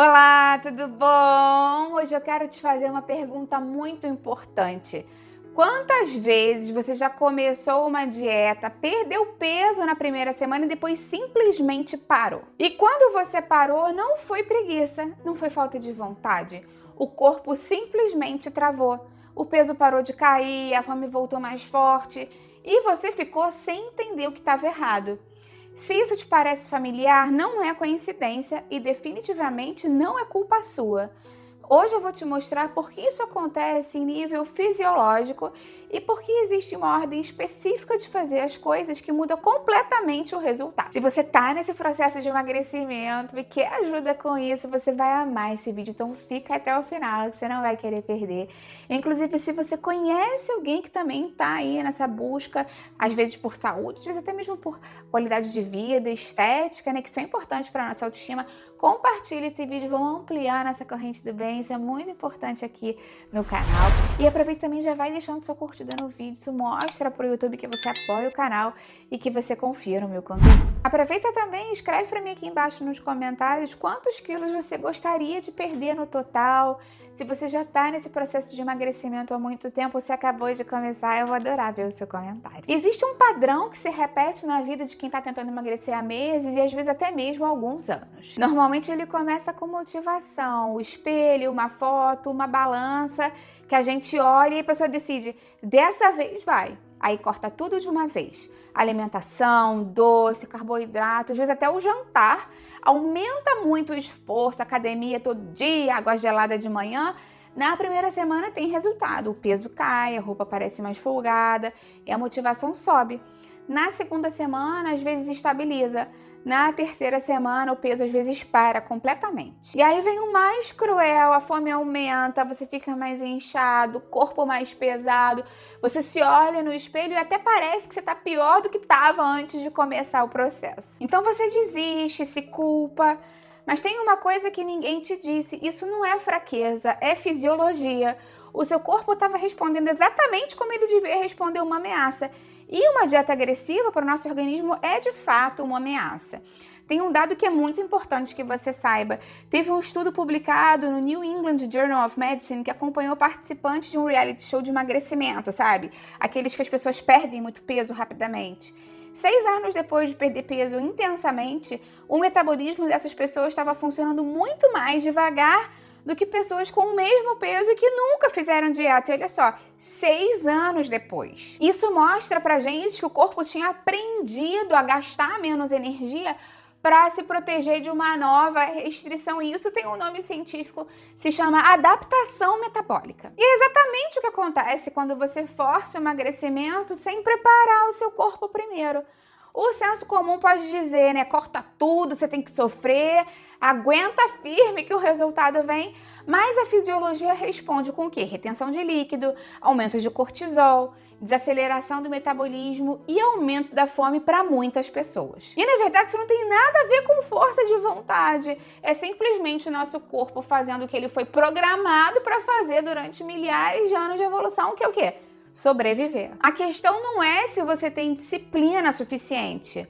Olá, tudo bom? Hoje eu quero te fazer uma pergunta muito importante. Quantas vezes você já começou uma dieta, perdeu peso na primeira semana e depois simplesmente parou? E quando você parou, não foi preguiça, não foi falta de vontade. O corpo simplesmente travou. O peso parou de cair, a fome voltou mais forte e você ficou sem entender o que estava errado. Se isso te parece familiar, não é coincidência e definitivamente não é culpa sua. Hoje eu vou te mostrar por que isso acontece em nível fisiológico e por que existe uma ordem específica de fazer as coisas que muda completamente o resultado. Se você está nesse processo de emagrecimento e quer ajuda com isso, você vai amar esse vídeo, então fica até o final que você não vai querer perder. Inclusive, se você conhece alguém que também está aí nessa busca, às vezes por saúde, às vezes até mesmo por qualidade de vida, estética, né, que isso é importante para a nossa autoestima, compartilhe esse vídeo, vamos ampliar nossa corrente do bem. Isso é muito importante aqui no canal. E aproveita também, já vai deixando sua curtida no vídeo. Isso mostra para o YouTube que você apoia o canal e que você confia no meu conteúdo. Aproveita também e escreve para mim aqui embaixo nos comentários quantos quilos você gostaria de perder no total. Se você já está nesse processo de emagrecimento há muito tempo ou se acabou de começar, eu vou adorar ver o seu comentário. Existe um padrão que se repete na vida de quem está tentando emagrecer há meses e às vezes até mesmo há alguns anos. Normalmente ele começa com motivação, o espelho, uma foto, uma balança que a gente olha e a pessoa decide, dessa vez vai. Aí corta tudo de uma vez. Alimentação, doce, carboidrato, às vezes até o jantar. Aumenta muito o esforço, academia todo dia, água gelada de manhã. Na primeira semana tem resultado. O peso cai, a roupa parece mais folgada e a motivação sobe. Na segunda semana, às vezes estabiliza. Na terceira semana, o peso às vezes para completamente. E aí vem o mais cruel, a fome aumenta, você fica mais inchado, corpo mais pesado, você se olha no espelho e até parece que você está pior do que estava antes de começar o processo. Então você desiste, se culpa, mas tem uma coisa que ninguém te disse, isso não é fraqueza, é fisiologia. O seu corpo estava respondendo exatamente como ele devia responder uma ameaça. E uma dieta agressiva para o nosso organismo é de fato uma ameaça. Tem um dado que é muito importante que você saiba. Teve um estudo publicado no New England Journal of Medicine que acompanhou participantes de um reality show de emagrecimento, sabe? Aqueles que as pessoas perdem muito peso rapidamente. 6 anos depois de perder peso intensamente, o metabolismo dessas pessoas estava funcionando muito mais devagar do que pessoas com o mesmo peso que nunca fizeram dieta. E olha só, 6 anos depois. Isso mostra pra gente que o corpo tinha aprendido a gastar menos energia para se proteger de uma nova restrição. E isso tem um nome científico, se chama adaptação metabólica. E é exatamente o que acontece quando você força o emagrecimento sem preparar o seu corpo primeiro. O senso comum pode dizer, né, corta tudo, você tem que sofrer, aguenta firme que o resultado vem, mas a fisiologia responde com o quê? Retenção de líquido, aumento de cortisol, desaceleração do metabolismo e aumento da fome para muitas pessoas. E na verdade isso não tem nada a ver com força de vontade, é simplesmente o nosso corpo fazendo o que ele foi programado para fazer durante milhares de anos de evolução, que é o quê? Sobreviver. A questão não é se você tem disciplina suficiente.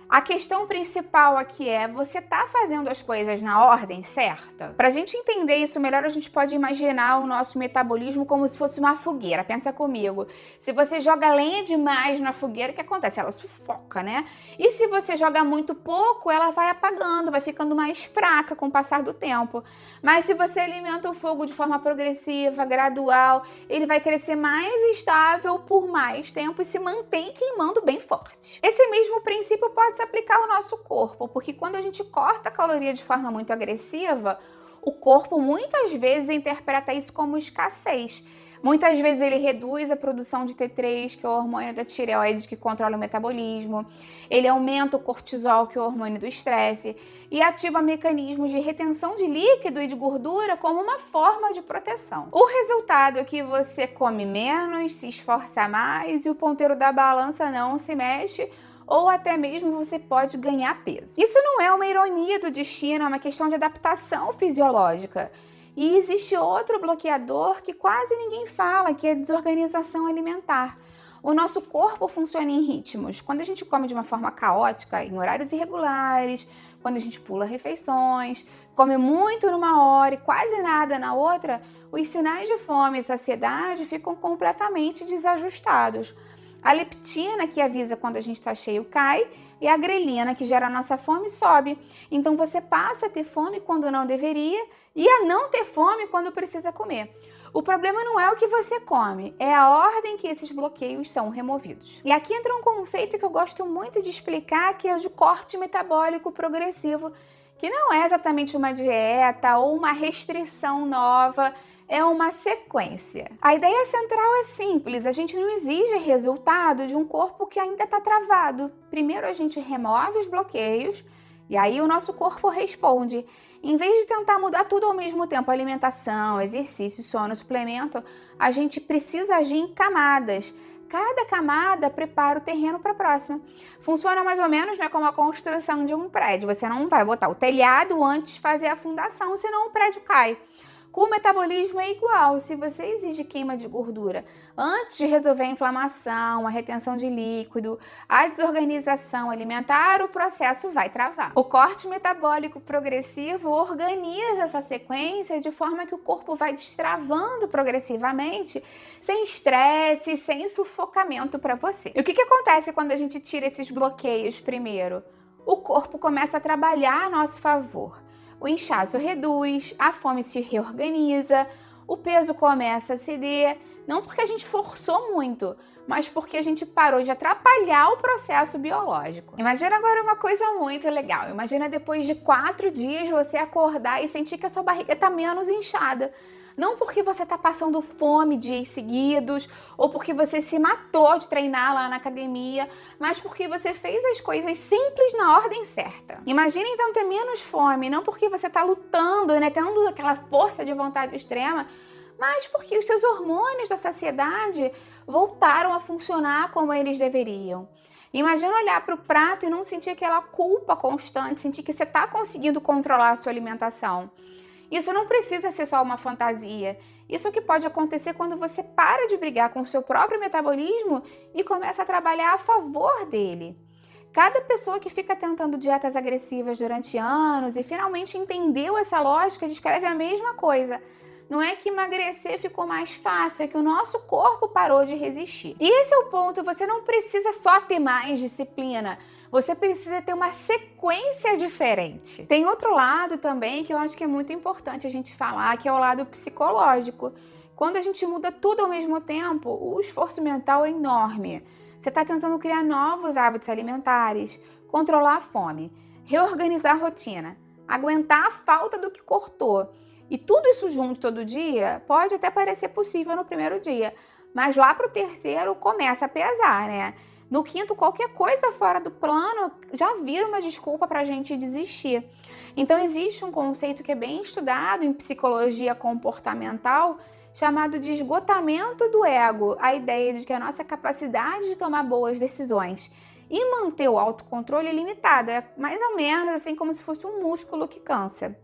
A questão principal aqui é, você tá fazendo as coisas na ordem certa? Pra gente entender isso melhor, a gente pode imaginar o nosso metabolismo como se fosse uma fogueira. Pensa comigo. Se você joga lenha demais na fogueira, o que acontece? Ela sufoca, né? E se você joga muito pouco, ela vai apagando, vai ficando mais fraca com o passar do tempo. Mas se você alimenta o fogo de forma progressiva, gradual, ele vai crescer mais estável por mais tempo e se mantém queimando bem forte. Esse mesmo princípio pode se aplicar ao nosso corpo, porque quando a gente corta a caloria de forma muito agressiva, o corpo muitas vezes interpreta isso como escassez. Muitas vezes ele reduz a produção de T3, que é o hormônio da tireoide que controla o metabolismo. Ele aumenta o cortisol, que é o hormônio do estresse, e ativa mecanismos de retenção de líquido e de gordura como uma forma de proteção. O resultado é que você come menos, se esforça mais e o ponteiro da balança não se mexe, ou até mesmo você pode ganhar peso. Isso não é uma ironia do destino, é uma questão de adaptação fisiológica. E existe outro bloqueador que quase ninguém fala, que é a desorganização alimentar. O nosso corpo funciona em ritmos. Quando a gente come de uma forma caótica, em horários irregulares, quando a gente pula refeições, come muito numa hora e quase nada na outra, os sinais de fome e saciedade ficam completamente desajustados. A leptina, que avisa quando a gente está cheio, cai, e a grelina, que gera a nossa fome, sobe. Então você passa a ter fome quando não deveria e a não ter fome quando precisa comer. O problema não é o que você come, é a ordem que esses bloqueios são removidos. E aqui entra um conceito que eu gosto muito de explicar, que é o de corte metabólico progressivo, que não é exatamente uma dieta ou uma restrição nova, é uma sequência. A ideia central é simples, a gente não exige resultado de um corpo que ainda está travado. Primeiro a gente remove os bloqueios e aí o nosso corpo responde. Em vez de tentar mudar tudo ao mesmo tempo, alimentação, exercício, sono, suplemento, a gente precisa agir em camadas. Cada camada prepara o terreno para a próxima. Funciona mais ou menos, né, como a construção de um prédio. Você não vai botar o telhado antes de fazer a fundação, senão o prédio cai. Com o metabolismo é igual. Se você exige queima de gordura antes de resolver a inflamação, a retenção de líquido, a desorganização alimentar, o processo vai travar. O corte metabólico progressivo organiza essa sequência de forma que o corpo vai destravando progressivamente, sem estresse, sem sufocamento para você. E o que acontece quando a gente tira esses bloqueios primeiro? O corpo começa a trabalhar a nosso favor. O inchaço reduz, a fome se reorganiza, o peso começa a ceder, não porque a gente forçou muito, mas porque a gente parou de atrapalhar o processo biológico. Imagina agora uma coisa muito legal. Imagina depois de 4 dias você acordar e sentir que a sua barriga está menos inchada. Não porque você está passando fome dias seguidos ou porque você se matou de treinar lá na academia, mas porque você fez as coisas simples na ordem certa. Imagina então ter menos fome, não porque você está lutando, né, tendo aquela força de vontade extrema, mas porque os seus hormônios da saciedade voltaram a funcionar como eles deveriam. Imagina olhar para o prato e não sentir aquela culpa constante, sentir que você está conseguindo controlar a sua alimentação. Isso não precisa ser só uma fantasia. Isso é o que pode acontecer quando você para de brigar com o seu próprio metabolismo e começa a trabalhar a favor dele. Cada pessoa que fica tentando dietas agressivas durante anos e finalmente entendeu essa lógica descreve a mesma coisa. Não é que emagrecer ficou mais fácil, é que o nosso corpo parou de resistir. E esse é o ponto, você não precisa só ter mais disciplina, você precisa ter uma sequência diferente. Tem outro lado também que eu acho que é muito importante a gente falar, que é o lado psicológico. Quando a gente muda tudo ao mesmo tempo, o esforço mental é enorme. Você está tentando criar novos hábitos alimentares, controlar a fome, reorganizar a rotina, aguentar a falta do que cortou. E tudo isso junto todo dia pode até parecer possível no primeiro dia, mas lá para o terceiro começa a pesar, né? No quinto, qualquer coisa fora do plano já vira uma desculpa para a gente desistir. Então existe um conceito que é bem estudado em psicologia comportamental, chamado de esgotamento do ego, a ideia de que a nossa capacidade de tomar boas decisões e manter o autocontrole é limitada, é mais ou menos assim como se fosse um músculo que cansa.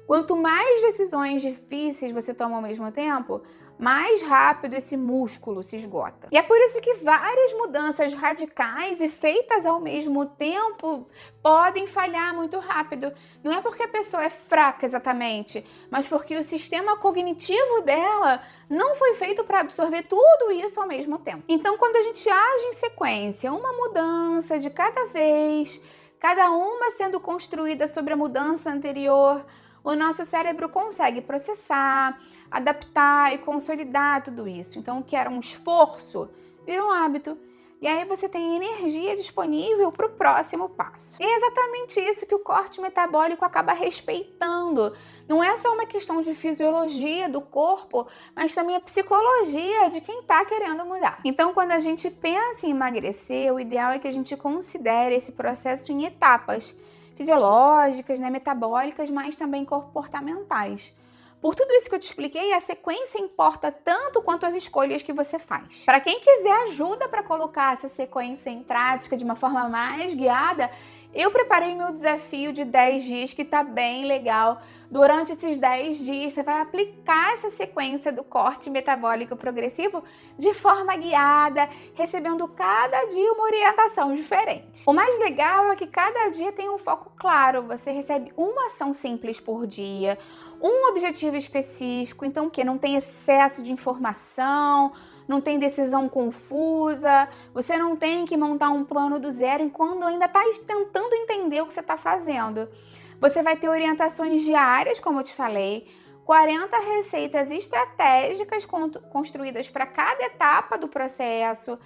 Quanto mais decisões difíceis você toma ao mesmo tempo, mais rápido esse músculo se esgota. E é por isso que várias mudanças radicais e feitas ao mesmo tempo podem falhar muito rápido. Não é porque a pessoa é fraca exatamente, mas porque o sistema cognitivo dela não foi feito para absorver tudo isso ao mesmo tempo. Então, quando a gente age em sequência, uma mudança de cada vez, cada uma sendo construída sobre a mudança anterior, o nosso cérebro consegue processar, adaptar e consolidar tudo isso. Então, o que era um esforço vira um hábito. E aí você tem energia disponível para o próximo passo. E é exatamente isso que o corte metabólico acaba respeitando. Não é só uma questão de fisiologia do corpo, mas também a psicologia de quem está querendo mudar. Então, quando a gente pensa em emagrecer, o ideal é que a gente considere esse processo em etapas fisiológicas, né, metabólicas, mas também comportamentais. Por tudo isso que eu te expliquei, a sequência importa tanto quanto as escolhas que você faz. Para quem quiser ajuda para colocar essa sequência em prática de uma forma mais guiada, Eu preparei meu desafio de 10 dias, que tá bem legal. Durante esses 10 dias, você vai aplicar essa sequência do corte metabólico progressivo de forma guiada, recebendo cada dia uma orientação diferente. O mais legal é que cada dia tem um foco claro. Você recebe uma ação simples por dia, um objetivo específico, então que não tem excesso de informação, não tem decisão confusa, você não tem que montar um plano do zero enquanto ainda está tentando entender o que você está fazendo. Você vai ter orientações diárias, como eu te falei, 40 receitas estratégicas construídas para cada etapa do processo,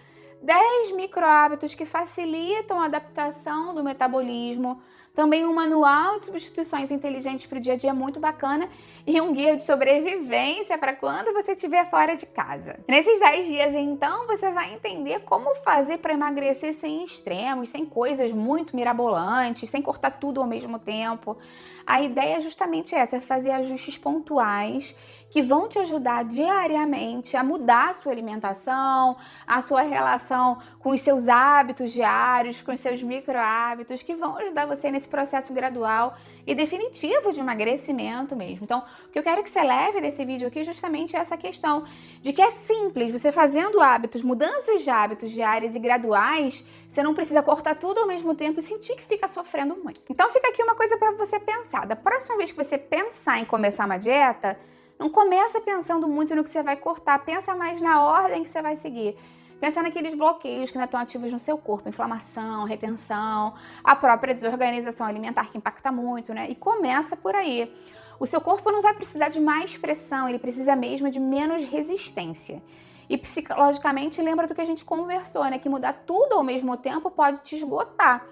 10 micro-hábitos que facilitam a adaptação do metabolismo, também um manual de substituições inteligentes para o dia a dia muito bacana e um guia de sobrevivência para quando você estiver fora de casa. Nesses 10 dias, então, você vai entender como fazer para emagrecer sem extremos, sem coisas muito mirabolantes, sem cortar tudo ao mesmo tempo. A ideia é justamente essa, fazer ajustes pontuais que vão te ajudar diariamente a mudar a sua alimentação, a sua relação com os seus hábitos diários, com os seus micro-hábitos, que vão ajudar você nesse processo gradual e definitivo de emagrecimento mesmo. Então, o que eu quero que você leve desse vídeo aqui é justamente essa questão de que é simples, você fazendo hábitos, mudanças de hábitos diárias e graduais, você não precisa cortar tudo ao mesmo tempo e sentir que fica sofrendo muito. Então, fica aqui uma coisa para você pensar. Da próxima vez que você pensar em começar uma dieta, não começa pensando muito no que você vai cortar, pensa mais na ordem que você vai seguir. Pensa naqueles bloqueios que ainda estão ativos no seu corpo, inflamação, retenção, a própria desorganização alimentar que impacta muito, né? E começa por aí. O seu corpo não vai precisar de mais pressão, ele precisa mesmo de menos resistência. E psicologicamente, lembra do que a gente conversou, né? Que mudar tudo ao mesmo tempo pode te esgotar.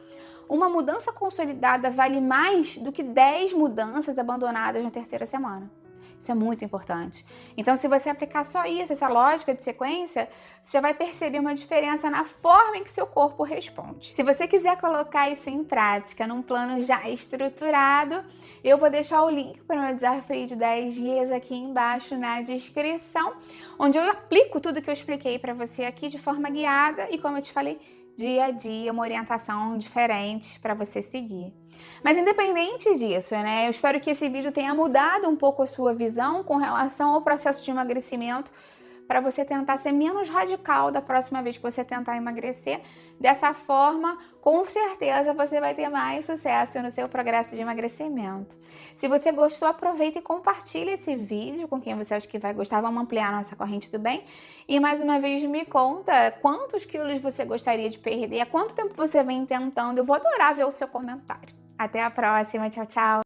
Uma mudança consolidada vale mais do que 10 mudanças abandonadas na terceira semana. Isso é muito importante. Então, se você aplicar só isso, essa lógica de sequência, você já vai perceber uma diferença na forma em que seu corpo responde. Se você quiser colocar isso em prática, num plano já estruturado, eu vou deixar o link para o meu desafio de 10 dias aqui embaixo na descrição, onde eu aplico tudo que eu expliquei para você aqui de forma guiada e, como eu te falei, dia a dia, uma orientação diferente para você seguir. Mas independente disso, né, eu espero que esse vídeo tenha mudado um pouco a sua visão com relação ao processo de emagrecimento, para você tentar ser menos radical da próxima vez que você tentar emagrecer. Dessa forma, com certeza você vai ter mais sucesso no seu progresso de emagrecimento. Se você gostou, aproveita e compartilha esse vídeo com quem você acha que vai gostar. Vamos ampliar a nossa corrente do bem. E mais uma vez me conta quantos quilos você gostaria de perder, há quanto tempo você vem tentando. Eu vou adorar ver o seu comentário. Até a próxima, tchau, tchau!